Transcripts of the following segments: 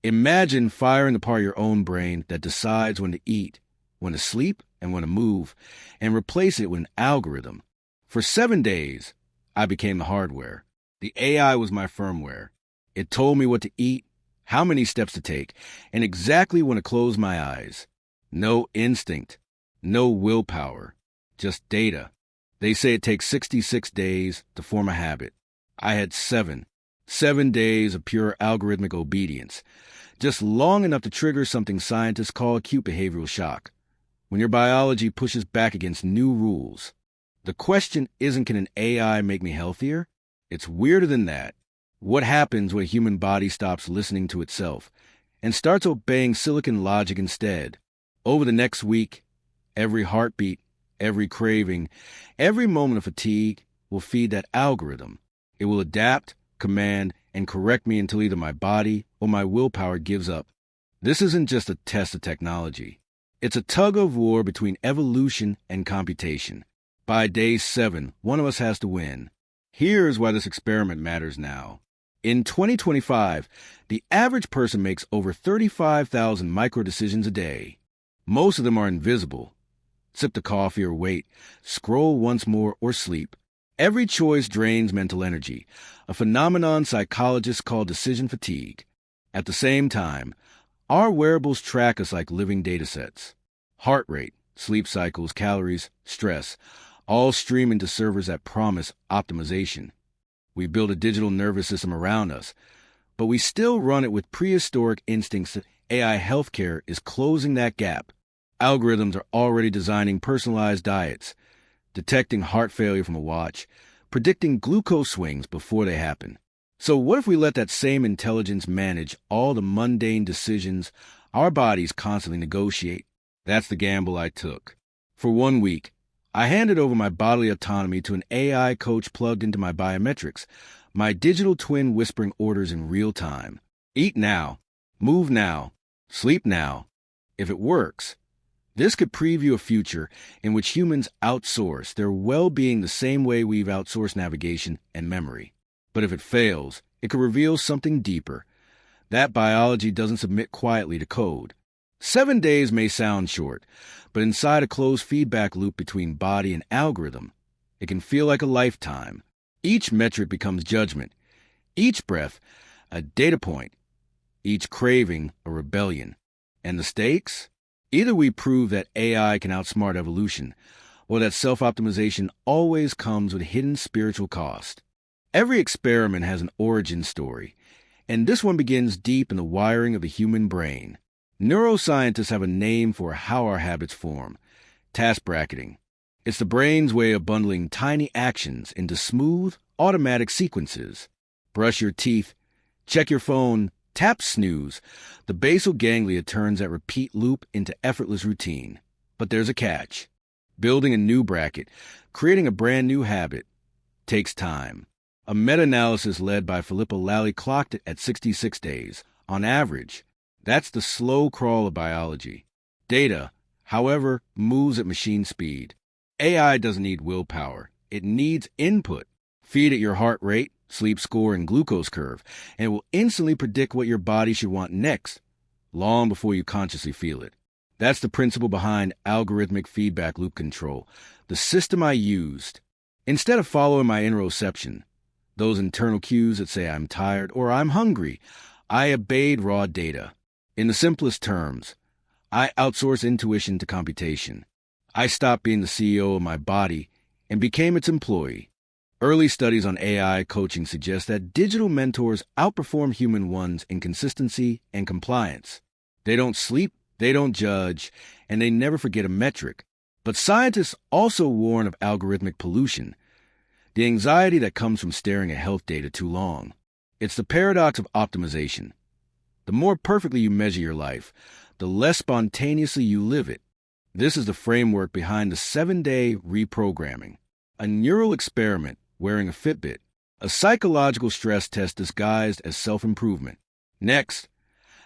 Imagine firing the part of your own brain that decides when to eat, when to sleep, and when to move, and replace it with an algorithm. For 7 days, I became the hardware. The AI was my firmware. It told me what to eat, how many steps to take, and exactly when to close my eyes. No instinct, no willpower, just data. They say it takes 66 days to form a habit. I had 7 days of pure algorithmic obedience, just long enough to trigger something scientists call acute behavioral shock, when your biology pushes back against new rules. The question isn't, can an AI make me healthier? It's weirder than that. What happens when a human body stops listening to itself and starts obeying silicon logic instead? Over the next week, every heartbeat, every craving, every moment of fatigue will feed that algorithm. It will adapt, command, and correct me until either my body or my willpower gives up. This isn't just a test of technology. It's a tug of war between evolution and computation. By day 7, one of us has to win. Here's why this experiment matters now. In 2025, the average person makes over 35,000 micro-decisions a day. Most of them are invisible. Sip the coffee or wait, scroll once more or sleep. Every choice drains mental energy, a phenomenon psychologists call decision fatigue. At the same time, our wearables track us like living datasets. Heart rate, sleep cycles, calories, stress, all stream into servers that promise optimization. We build a digital nervous system around us, but we still run it with prehistoric instincts. AI healthcare is closing that gap. Algorithms are already designing personalized diets, detecting heart failure from a watch, predicting glucose swings before they happen. So what if we let that same intelligence manage all the mundane decisions our bodies constantly negotiate? That's the gamble I took. For 1 week, I handed over my bodily autonomy to an AI coach plugged into my biometrics, my digital twin whispering orders in real time. Eat now, move now, sleep now. If it works, this could preview a future in which humans outsource their well-being the same way we've outsourced navigation and memory. But if it fails, it could reveal something deeper. That biology doesn't submit quietly to code. 7 days may sound short, but inside a closed feedback loop between body and algorithm, it can feel like a lifetime. Each metric becomes judgment, each breath a data point, each craving a rebellion. And the stakes? Either we prove that AI can outsmart evolution, or that self-optimization always comes with hidden spiritual cost. Every experiment has an origin story, and this one begins deep in the wiring of the human brain. Neuroscientists have a name for how our habits form: task bracketing. It's the brain's way of bundling tiny actions into smooth, automatic sequences. Brush your teeth, check your phone, tap snooze. The basal ganglia turns that repeat loop into effortless routine. But there's a catch. Building a new bracket, creating a brand new habit, takes time. A meta-analysis led by Philippa Lally clocked it at 66 days. On average, that's the slow crawl of biology. Data, however, moves at machine speed. AI doesn't need willpower. It needs input. Feed it your heart rate, sleep score, and glucose curve, and it will instantly predict what your body should want next, long before you consciously feel it. That's the principle behind algorithmic feedback loop control, the system I used. Instead of following my interoception, those internal cues that say I'm tired or I'm hungry, I obeyed raw data. In the simplest terms, I outsourced intuition to computation. I stopped being the CEO of my body and became its employee. Early studies on AI coaching suggest that digital mentors outperform human ones in consistency and compliance. They don't sleep, they don't judge, and they never forget a metric. But scientists also warn of algorithmic pollution, the anxiety that comes from staring at health data too long. It's the paradox of optimization. The more perfectly you measure your life, the less spontaneously you live it. This is the framework behind the 7-day reprogramming, a neural experiment wearing a Fitbit, a psychological stress test disguised as self-improvement. Next,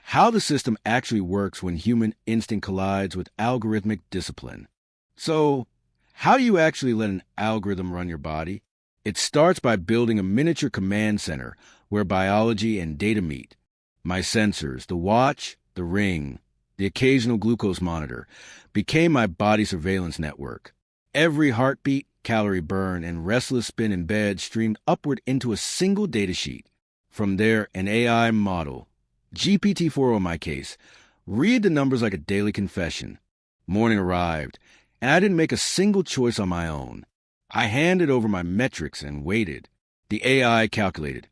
how the system actually works when human instinct collides with algorithmic discipline. So, how do you actually let an algorithm run your body? It starts by building a miniature command center where biology and data meet. My sensors, the watch, the ring, the occasional glucose monitor, became my body surveillance network. Every heartbeat, calorie burn, and restless spin in bed streamed upward into a single datasheet. From there, an AI model, GPT-4 in my case, read the numbers like a daily confession. Morning arrived, and I didn't make a single choice on my own. I handed over my metrics and waited. The AI calculated.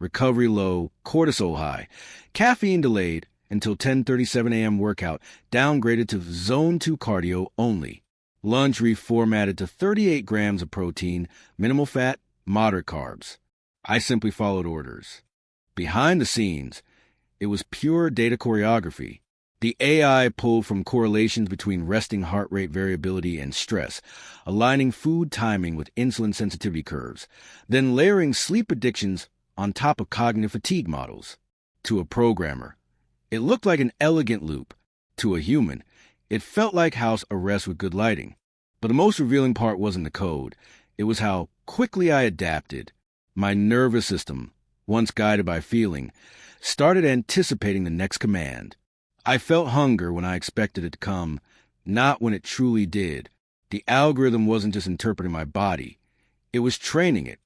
Recovery low, cortisol high, caffeine delayed until 10:37 a.m. workout, downgraded to zone 2 cardio only. Lunch reformatted to 38 grams of protein, minimal fat, moderate carbs. I simply followed orders. Behind the scenes, it was pure data choreography. The AI pulled from correlations between resting heart rate variability and stress, aligning food timing with insulin sensitivity curves, then layering sleep predictions on top of cognitive fatigue models. To a programmer, it looked like an elegant loop. To a human, it felt like house arrest with good lighting. But the most revealing part wasn't the code. It was how quickly I adapted. My nervous system, once guided by feeling, started anticipating the next command. I felt hunger when I expected it to come, not when it truly did. The algorithm wasn't just interpreting my body. It was training it.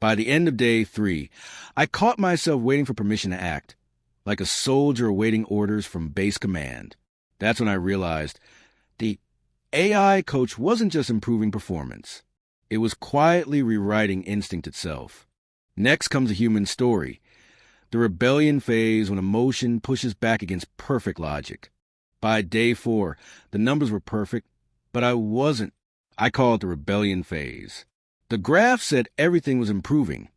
By the end of day 3, I caught myself waiting for permission to act, like a soldier awaiting orders from base command. That's when I realized the AI coach wasn't just improving performance. It was quietly rewriting instinct itself. Next comes a human story. The rebellion phase when emotion pushes back against perfect logic. By day 4, the numbers were perfect, but I wasn't. I call it the rebellion phase. The graph said everything was improving.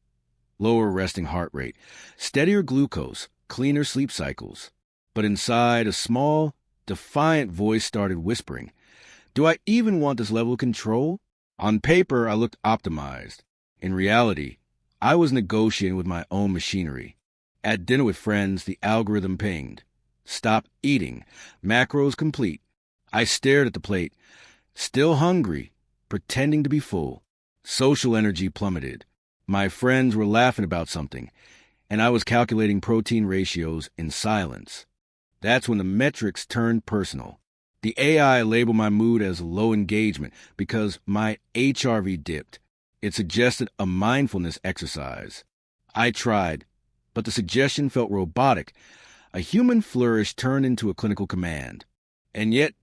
Lower resting heart rate, steadier glucose, cleaner sleep cycles. But inside, a small, defiant voice started whispering, "Do I even want this level of control?" On paper, I looked optimized. In reality, I was negotiating with my own machinery. At dinner with friends, the algorithm pinged. Stop eating. Macros complete. I stared at the plate, still hungry, pretending to be full. Social energy plummeted. My friends were laughing about something, and I was calculating protein ratios in silence. That's when the metrics turned personal. The AI labeled my mood as low engagement because my HRV dipped. It suggested a mindfulness exercise. I tried, but the suggestion felt robotic. A human flourish turned into a clinical command. And yet,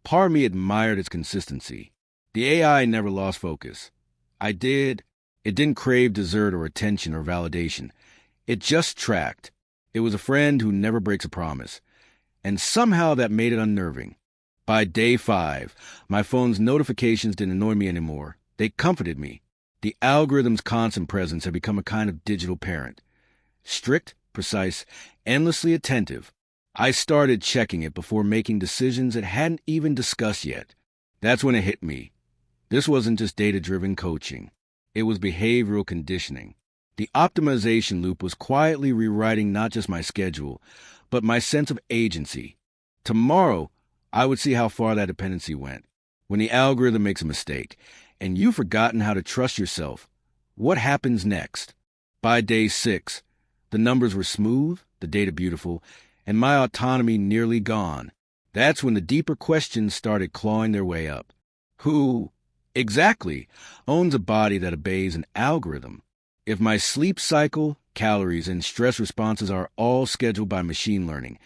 part of me admired its consistency. The AI never lost focus. It didn't crave dessert or attention or validation. It just tracked. It was a friend who never breaks a promise. And somehow that made it unnerving. By day 5, my phone's notifications didn't annoy me anymore. They comforted me. The algorithm's constant presence had become a kind of digital parent. Strict, precise, endlessly attentive. I started checking it before making decisions it hadn't even discussed yet. That's when it hit me. This wasn't just data-driven coaching. It was behavioral conditioning. The optimization loop was quietly rewriting not just my schedule, but my sense of agency. Tomorrow, I would see how far that dependency went. When the algorithm makes a mistake, and you've forgotten how to trust yourself, what happens next? By day 6, the numbers were smooth, the data beautiful, and my autonomy nearly gone. That's when the deeper questions started clawing their way up. Who, exactly, owns a body that obeys an algorithm? If my sleep cycle, calories, and stress responses are all scheduled by machine learning,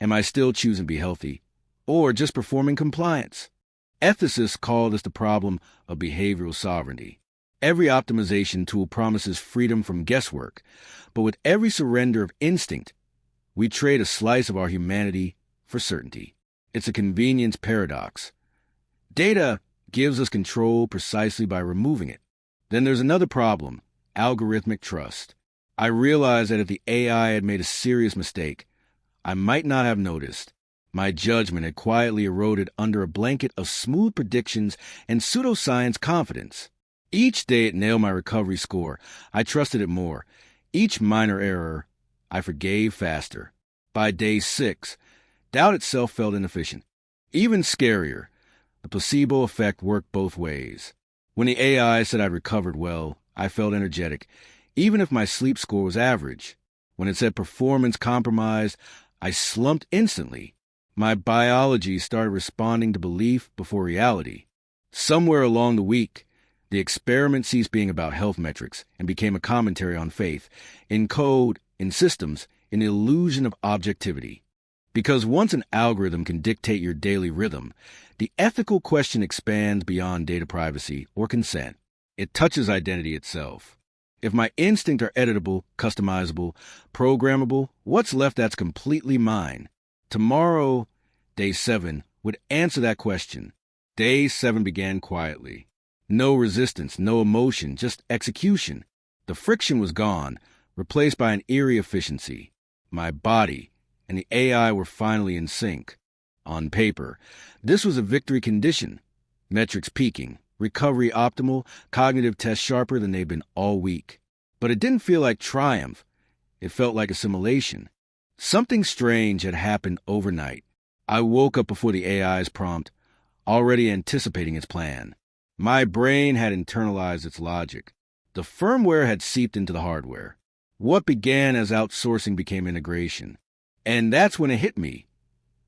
am I still choosing to be healthy, or just performing compliance? Ethicists call this the problem of behavioral sovereignty. Every optimization tool promises freedom from guesswork, but with every surrender of instinct, we trade a slice of our humanity for certainty. It's a convenience paradox. Data gives us control precisely by removing it. Then there's another problem, algorithmic trust. I realized that if the AI had made a serious mistake, I might not have noticed. My judgment had quietly eroded under a blanket of smooth predictions and pseudoscience confidence. Each day it nailed my recovery score. I trusted it more. Each minor error, I forgave faster. By day 6, doubt itself felt inefficient. Even scarier, the placebo effect worked both ways. When the AI said I'd recovered well, I felt energetic, even if my sleep score was average. When it said performance compromised, I slumped instantly. My biology started responding to belief before reality. Somewhere along the week, the experiment ceased being about health metrics and became a commentary on faith, in code, in systems, in the illusion of objectivity. Because once an algorithm can dictate your daily rhythm, the ethical question expands beyond data privacy or consent. It touches identity itself. If my instincts are editable, customizable, programmable, what's left that's completely mine? Tomorrow, day 7, would answer that question. Day 7 began quietly. No resistance, no emotion, just execution. The friction was gone, replaced by an eerie efficiency. My body and the AI were finally in sync. On paper, this was a victory condition. Metrics peaking, recovery optimal, cognitive tests sharper than they've been all week. But it didn't feel like triumph. It felt like assimilation. Something strange had happened overnight. I woke up before the AI's prompt, already anticipating its plan. My brain had internalized its logic. The firmware had seeped into the hardware. What began as outsourcing became integration. And that's when it hit me.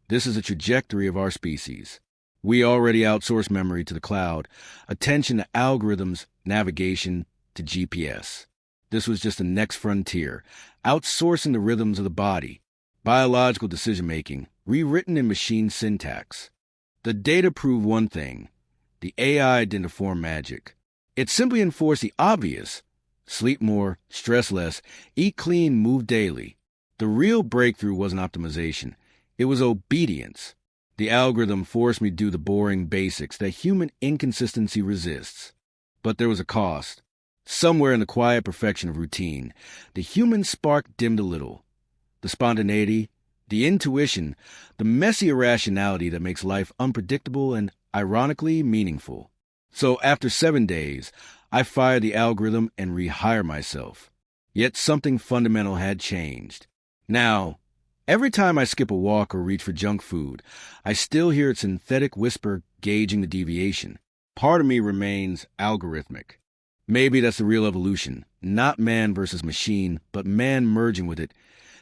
This is a trajectory of our species. We already outsource memory to the cloud, attention to algorithms, navigation to GPS. This was just the next frontier, outsourcing the rhythms of the body, biological decision-making, rewritten in machine syntax. The data proved one thing. The AI didn't perform magic. It simply enforced the obvious. Sleep more, stress less, eat clean, move daily. The real breakthrough wasn't optimization. It was obedience. The algorithm forced me to do the boring basics that human inconsistency resists. But there was a cost. Somewhere in the quiet perfection of routine, the human spark dimmed a little. The spontaneity, the intuition, the messy irrationality that makes life unpredictable and, ironically, meaningful. So after 7 days, I fired the algorithm and rehired myself. Yet something fundamental had changed. Now, every time I skip a walk or reach for junk food, I still hear its synthetic whisper gauging the deviation. Part of me remains algorithmic. Maybe that's the real evolution, not man versus machine, but man merging with it,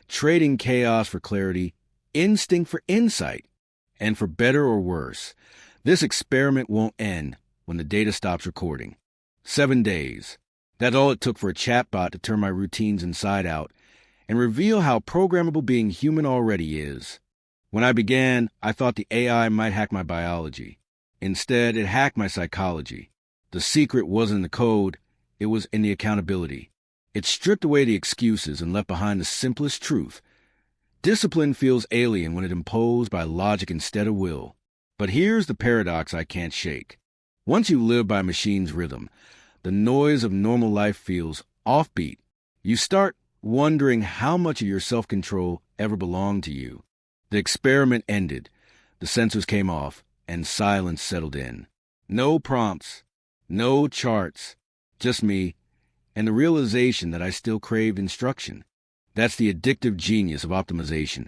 trading chaos for clarity, instinct for insight. And for better or worse, this experiment won't end when the data stops recording. 7 days. That's all it took for a chatbot to turn my routines inside out and reveal how programmable being human already is. When I began, I thought the AI might hack my biology. Instead, it hacked my psychology. The secret wasn't in the code, it was in the accountability. It stripped away the excuses and left behind the simplest truth. Discipline feels alien when it's imposed by logic instead of will. But here's the paradox I can't shake. Once you live by a machine's rhythm, the noise of normal life feels offbeat. You start wondering how much of your self-control ever belonged to you. The experiment ended, the sensors came off, and silence settled in. No prompts, no charts, just me, and the realization that I still craved instruction. That's the addictive genius of optimization.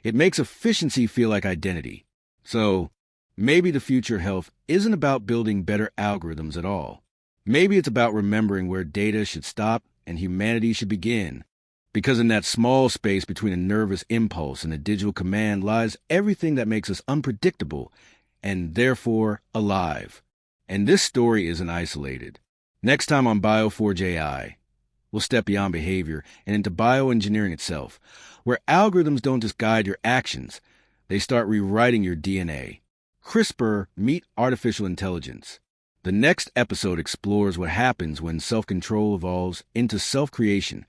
It makes efficiency feel like identity. So, maybe the future of health isn't about building better algorithms at all. Maybe it's about remembering where data should stop and humanity should begin. Because in that small space between a nervous impulse and a digital command lies everything that makes us unpredictable and therefore alive. And this story isn't isolated. Next time on Bioforge AI, we'll step beyond behavior and into bioengineering itself, where algorithms don't just guide your actions, they start rewriting your DNA. CRISPR meet artificial intelligence. The next episode explores what happens when self-control evolves into self-creation.